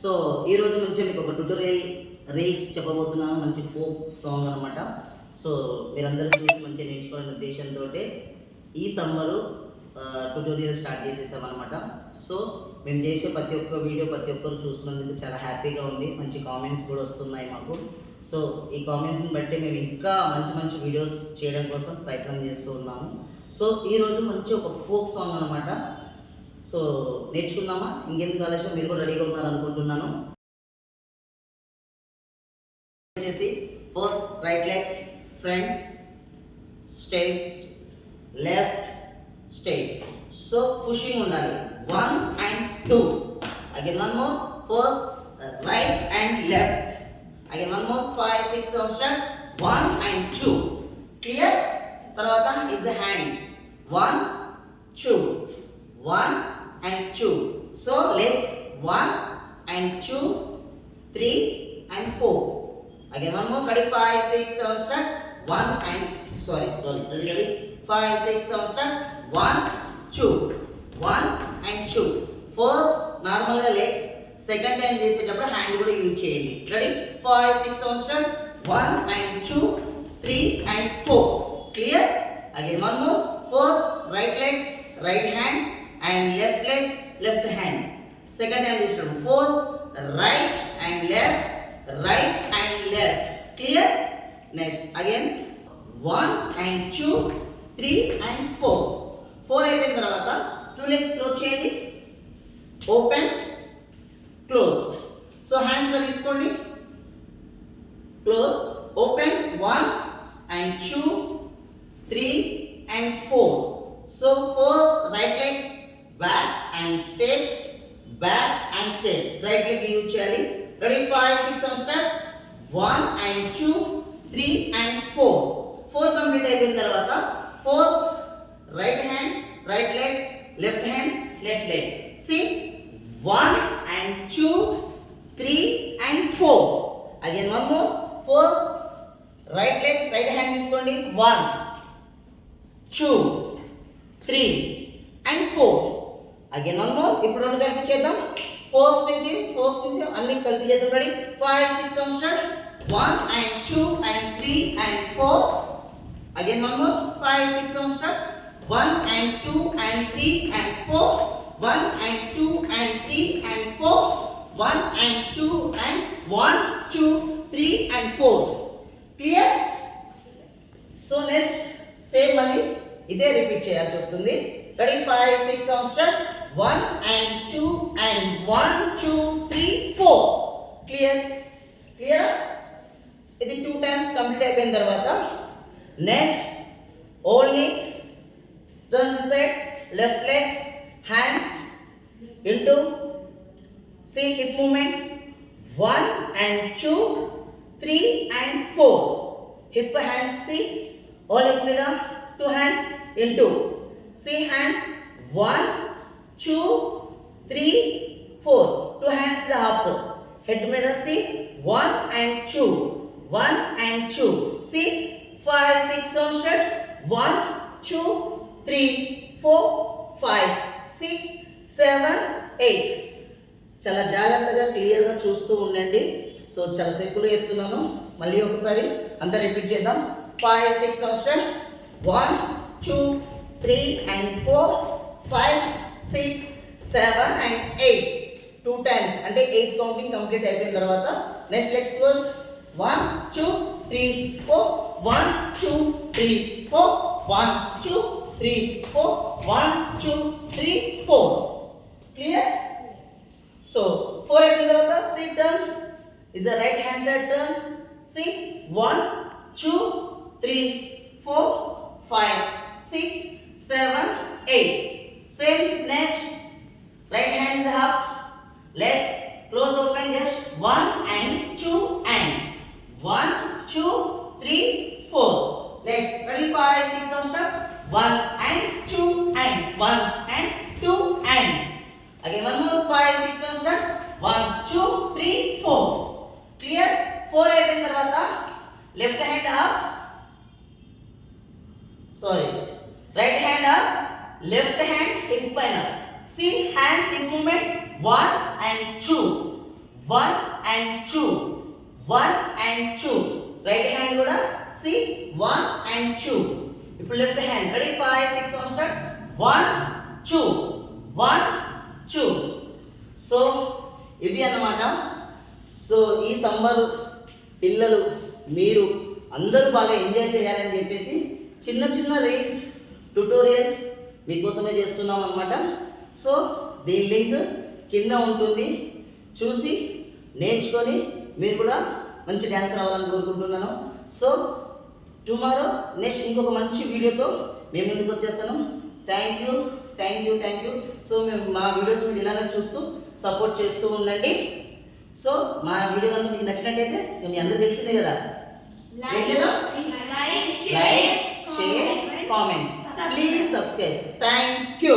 So ఈ రోజు నుంచి మీకు ఒక ట్యూటోరియల్ రీల్స్ చెప్పబోతున్నాను. మంచి ఫోక్ సాంగ్ అనమాట. సో మీరందరూ చూసి మంచిగా నేర్చుకోవాలనే ఉద్దేశంతో ఈ సమ్మరు ట్యూటోరియల్ స్టార్ట్ చేసేసామన్నమాట. సో మేము చేసే ప్రతి ఒక్క వీడియో ప్రతి ఒక్కరు చూసినందుకు చాలా హ్యాపీగా ఉంది. మంచి కామెంట్స్ కూడా వస్తున్నాయి మాకు. సో ఈ కామెంట్స్ని బట్టి మేము ఇంకా మంచి మంచి వీడియోస్ చేయడం కోసం ప్రయత్నం చేస్తూ ఉన్నాము. సో ఈరోజు మంచి ఒక ఫోక్ సాంగ్ అనమాట. సో నేర్చుకుందామా? ఇంకెందుకు ఆలస్యం, మీరు కూడా రెడీగా ఉన్నారు అనుకుంటున్నాను. వచ్చేసి first right leg front straight, left straight. So pushing ఉండాలి. 1 and 2. Again one more. First right and left. Again one more. 5 6 7 start. 1 and 2. Clear? తర్వాత is the hand. 1 2 1 and 2. So leg 1 and 2 3 and 4. Again one more. Ready? 5 6 7 start. 1 and ready. 5 6 7 start. 1 2 1 and 2. First normal legs, second time చేసేటప్పుడు hand కూడా use చేయండి. Ready? 5 6 7 start. 1 and 2 3 and 4. Clear? Again one more. First right leg right hand and left leg left hand. Second time this one. First right and left, right and left. Clear? Next again 1 and 2 3 and 4. 4 అయిపోయిన తర్వాత 2 legs close చేయండి. Open close. So hands లో తీసుకోండి. Close open 1 and 2 3 and 4. So first right leg back and straight, back and straight. Right leg use cheyali. Ready? 5 6 7 start. 1 and 2 3 and 4. 4 complete అయిపోయిన తర్వాత first right hand right leg left hand left leg. See 1 and 2 3 and 4. Again one more. First right leg right hand తీసుకోండి. 1 2 3 and 4. Again one more. ఇప్పుడు రెండు కలిపి చేద్దాం. First నుంచి అన్ని కలిపి చేద్దాం. Ready? 5 6 7 start. 1 and 2 and 3 and 4. Again one more. 5 6 7 start. 1 and 2 and 3 and 4. 1 and 2 and 3 and 4. 1 and 2 and 1 2 3 and 4. Clear? So next same మళ్ళీ ఇదే రిపీట్ చేయాల్సి వస్తుంది. Ready? 5 6 7 start. 1 and 2 and 1 2 3 4. Clear? ఇది 2 టైమ్స్ కంప్లీట్ అయిపోయిన తర్వాత next only turn the side, left leg, hands into see hip moment. 1 and 2 3 and 4. Hip hands see all leg మీద 2 hands into. See hands 1 2 3 4. 2 hands the up. Head మీద see 1 and 2 1 and 2. See 5 6 7 start. 1 2 3 4 5 6 7 8. చాలా జాగ్రత్తగా క్లియర్గా చూస్తూ ఉండండి. So చాలా సింపుల్గా చెప్తున్నాను. మళ్ళీ ఒకసారి అంతా రిపీట్ చేద్దాం. 5 6 7 start. 1 2 3 and 4 5 6 7 and 8. 2 times అంటే 8 కౌంటింగ్ కంప్లీట్ అయిపోయిన తర్వాత next legs close. 1 2 3 4 1 2 3 4 1 2 3 4 1 2 3 4. Clear? So 4 అయిపోయిన తర్వాత see turn is the right hand side turn. See 1 2 3 4 5 6 7 8. Same next. Right hand is up. Legs close open just 1 and 2 and 1 2 3 4. Legs ready? 5 6 7 start. 1 and 2 and 1 and 2 and. Again one more. 5 6 7 start. 1 2 3 4. Clear? 4 అయిపోయిన తర్వాత left hand up. Right hand up, left hand hip paina. See hands hip movement 1 and 2. 1 and 2. 1 and 2. Right hand kuda see 1 and 2. Now left hand. Ready? 5, 6 on start. 1, 2. 1, 2. So ఇవి అన్నమాట. So ఈ summer పిల్లలు మీరు అందరూ బాగా enjoy చేయాలని చెప్పేసి చిన్న చిన్న రీల్స్ ట్యుటోరియల్ మీకోసమే చేస్తున్నాం అన్నమాట. సో దీని లింక్ కింద ఉంటుంది, చూసి నేర్చుకొని మీరు కూడా మంచి డ్యాన్స్ రావాలని కోరుకుంటున్నాను. సో టుమారో నెక్స్ట్ ఇంకొక మంచి వీడియోతో మేము ముందుకు వచ్చేస్తాను. Thank you. సో మేము మా వీడియోస్ మీరు ఇలానే చూస్తూ సపోర్ట్ చేస్తూ ఉండండి. సో మా వీడియో కనుక మీకు నచ్చినట్టయితే మీ అందరూ తెలిసిందే కదా, like, share, comments, please subscribe. Thank you.